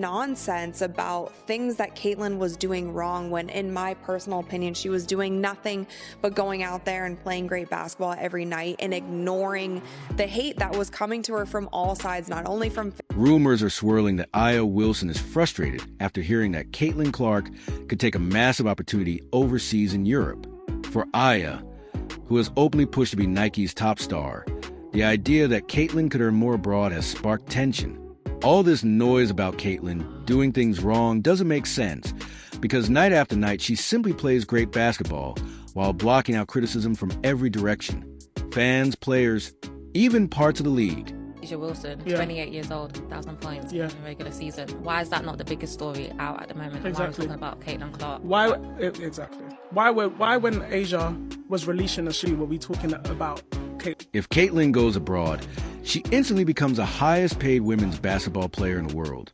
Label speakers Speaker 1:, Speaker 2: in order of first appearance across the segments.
Speaker 1: nonsense about things that Caitlyn was doing wrong when, in my personal opinion, she was doing nothing but going out there and playing great basketball every night and ignoring the hate that was coming to her from all sides, not only from...
Speaker 2: Rumors are swirling that Aya Wilson is frustrated after hearing that Caitlin Clark could take a massive opportunity overseas in Europe. For Aya, who has openly pushed to be Nike's top star, the idea that Caitlin could earn more abroad has sparked tension. All this noise about Caitlin doing things wrong doesn't make sense, because night after night she simply plays great basketball while blocking out criticism from every direction. Fans, players, even parts of the league.
Speaker 3: A'ja Wilson, 28 years old, 1,000 points in a regular season. Why is that not the biggest story out at the moment?
Speaker 4: Exactly.
Speaker 3: Why are we talking about Caitlin Clark?
Speaker 4: Why when A'ja was releasing the shoe were we talking about Caitlin?
Speaker 2: If Caitlin goes abroad, she instantly becomes the highest paid women's basketball player in the world.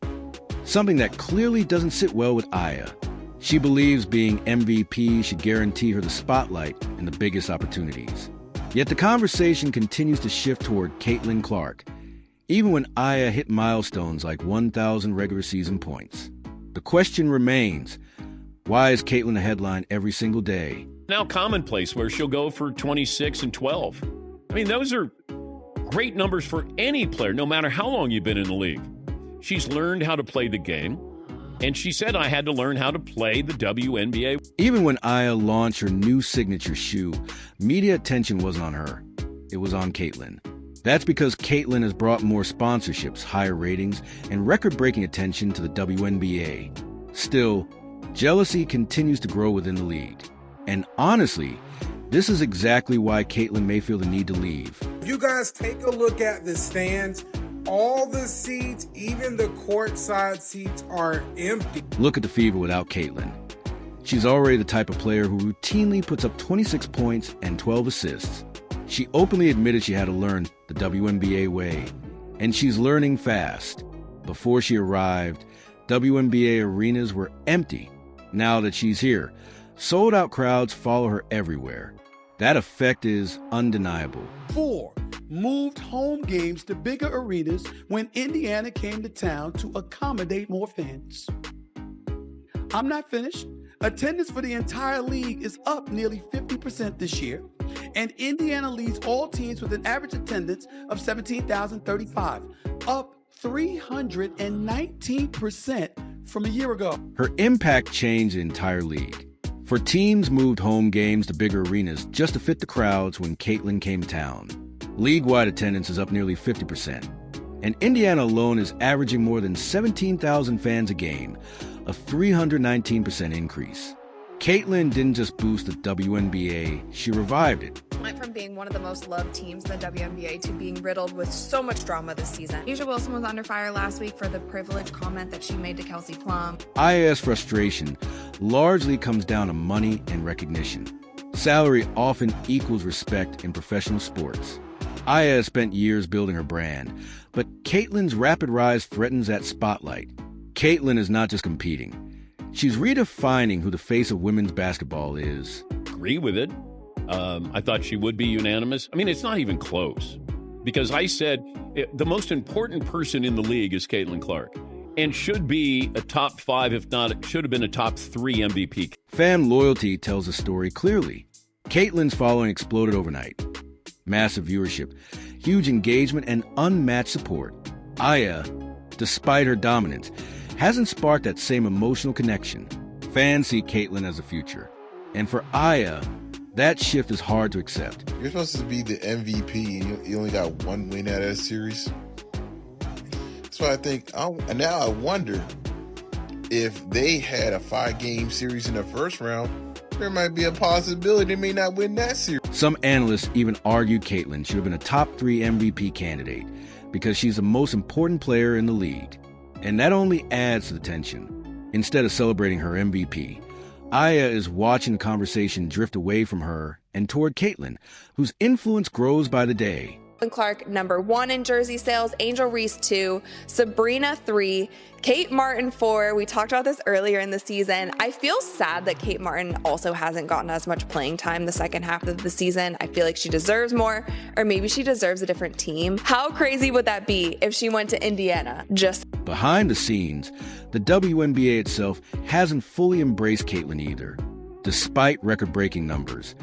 Speaker 2: Something that clearly doesn't sit well with Aya. She believes being MVP should guarantee her the spotlight and the biggest opportunities. Yet the conversation continues to shift toward Caitlin Clark, even when Aya hit milestones like 1,000 regular season points. The question remains, why is Caitlin a headline every single day?
Speaker 5: Now commonplace where she'll go for 26 and 12. I mean, those are great numbers for any player, no matter how long you've been in the league. She's learned how to play the game, and she said, I had to learn how to play the WNBA.
Speaker 2: Even when Aya launched her new signature shoe, media attention wasn't on her. It was on Caitlin. That's because Caitlin has brought more sponsorships, higher ratings, and record-breaking attention to the WNBA. Still, jealousy continues to grow within the league. And honestly, this is exactly why Caitlin may feel the need to leave.
Speaker 6: You guys take a look at the stands. All the seats, even the courtside seats, are empty.
Speaker 2: Look at the Fever without Caitlin. She's already the type of player who routinely puts up 26 points and 12 assists. She openly admitted she had to learn the WNBA way, and she's learning fast. Before she arrived, WNBA arenas were empty. Now that she's here, sold-out crowds follow her everywhere. That effect is undeniable.
Speaker 7: 4 moved home games to bigger arenas when Indiana came to town to accommodate more fans. I'm not finished. Attendance for the entire league is up nearly 50% this year, and Indiana leads all teams with an average attendance of 17,035, up 319% from a year ago.
Speaker 2: Her impact changed the entire league. For teams moved home games to bigger arenas just to fit the crowds when Caitlin came to town. League-wide attendance is up nearly 50%. And Indiana alone is averaging more than 17,000 fans a game, a 319% increase. Caitlin didn't just boost the WNBA, she revived it.
Speaker 1: Went from being one of the most loved teams in the WNBA to being riddled with so much drama this season. A'ja Wilson was under fire last week for the privileged comment that she made to Kelsey Plum.
Speaker 2: Aya's frustration largely comes down to money and recognition. Salary often equals respect in professional sports. Aya has spent years building her brand, but Caitlin's rapid rise threatens that spotlight. Caitlin is not just competing. She's redefining who the face of women's basketball is.
Speaker 5: Agree with it. I thought she would be unanimous. I mean, it's not even close. Because I said the most important person in the league is Caitlin Clark. And should be a top 5, if not, it should have been a top 3 MVP.
Speaker 2: Fan loyalty tells the story clearly. Caitlin's following exploded overnight. Massive viewership, huge engagement, and unmatched support. Aya, despite her dominance, hasn't sparked that same emotional connection. Fans see Caitlin as a future. And for Aya, that shift is hard to accept.
Speaker 8: You're supposed to be the MVP and you only got one win out of that series. That's why I think, now I wonder if they had a 5-game series in the first round, there might be a possibility they may not win that series.
Speaker 2: Some analysts even argued Caitlin should have been a top 3 MVP candidate because she's the most important player in the league. And that only adds to the tension. Instead of celebrating her MVP, Aya is watching the conversation drift away from her and toward Caitlin, whose influence grows by the day.
Speaker 1: Clark, number 1 in jersey sales, Angel Reese 2, Sabrina 3, Kate Martin 4. We talked about this earlier in the season. I feel sad that Kate Martin also hasn't gotten as much playing time the second half of the season. I feel like she deserves more, or maybe she deserves a different team. How crazy would that be if she went to Indiana?
Speaker 2: Behind the scenes, the WNBA itself hasn't fully embraced Caitlin either. Despite record-breaking numbers,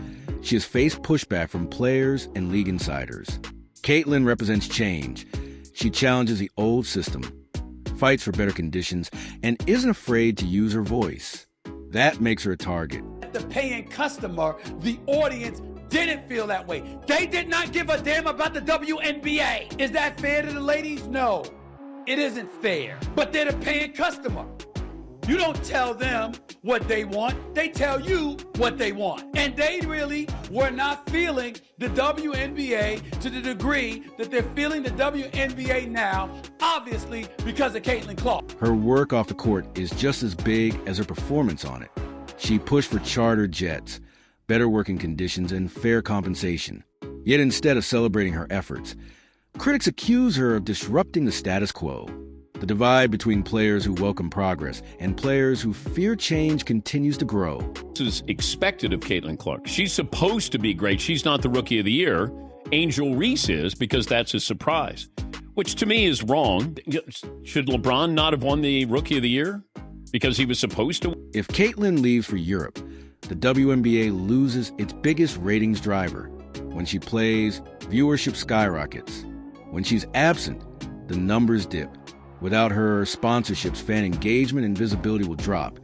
Speaker 2: she has faced pushback from players and league insiders. Caitlin represents change. She challenges the old system, fights for better conditions, and isn't afraid to use her voice. That makes her a target.
Speaker 7: The paying customer, the audience, didn't feel that way. They did not give a damn about the WNBA. Is that fair to the ladies? No, it isn't fair. But they're the paying customer. You don't tell them what they want. They tell you what they want. And they really were not feeling the WNBA to the degree that they're feeling the WNBA now, obviously because of Caitlin Clark.
Speaker 2: Her work off the court is just as big as her performance on it. She pushed for charter jets, better working conditions, and fair compensation. Yet instead of celebrating her efforts, critics accuse her of disrupting the status quo. The divide between players who welcome progress and players who fear change continues to grow.
Speaker 5: This is expected of Caitlin Clark. She's supposed to be great. She's not the Rookie of the Year. Angel Reese is, because that's a surprise, which to me is wrong. Should LeBron not have won the Rookie of the Year because he was supposed to?
Speaker 2: If Caitlin leaves for Europe, the WNBA loses its biggest ratings driver. When she plays, viewership skyrockets. When she's absent, the numbers dip. Without her, sponsorships, fan engagement, and visibility will drop.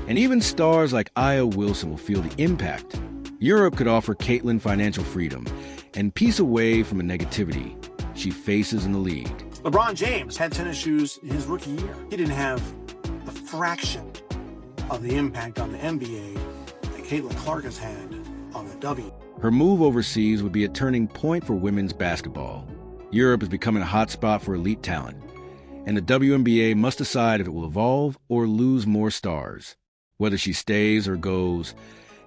Speaker 2: And even stars like Aya Wilson will feel the impact. Europe could offer Caitlin financial freedom and peace away from the negativity she faces in the league.
Speaker 9: LeBron James had tennis shoes in his rookie year. He didn't have the fraction of the impact on the NBA that Caitlin Clark has had on the W.
Speaker 2: Her move overseas would be a turning point for women's basketball. Europe is becoming a hotspot for elite talent, and the WNBA must decide if it will evolve or lose more stars. Whether she stays or goes,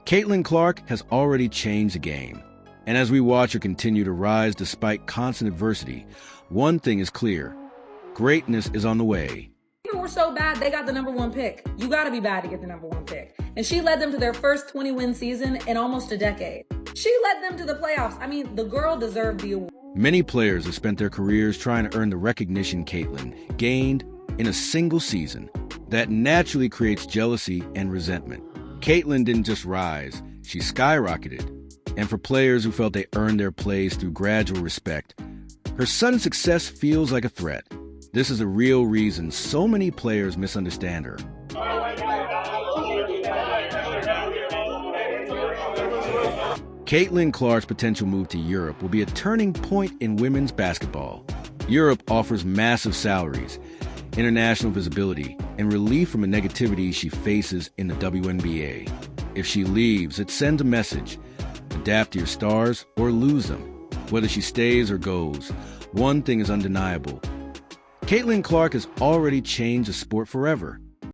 Speaker 2: Caitlin Clark has already changed the game. And as we watch her continue to rise despite constant adversity, one thing is clear: greatness is on the way.
Speaker 10: People were so bad, they got the number 1 pick. You gotta be bad to get the number 1 pick. And she led them to their first 20-win season in almost a decade. She led them to the playoffs. I mean, the girl deserved the award.
Speaker 2: Many players have spent their careers trying to earn the recognition Caitlin gained in a single season. That naturally creates jealousy and resentment. Caitlin didn't just rise, she skyrocketed. And for players who felt they earned their place through gradual respect, her sudden success feels like a threat. This is the real reason so many players misunderstand her. Caitlin Clark's potential move to Europe will be a turning point in women's basketball. Europe offers massive salaries, international visibility, and relief from the negativity she faces in the WNBA. If she leaves, it sends a message: adapt to your stars or lose them. Whether she stays or goes, one thing is undeniable: Caitlin Clark has already changed the sport forever.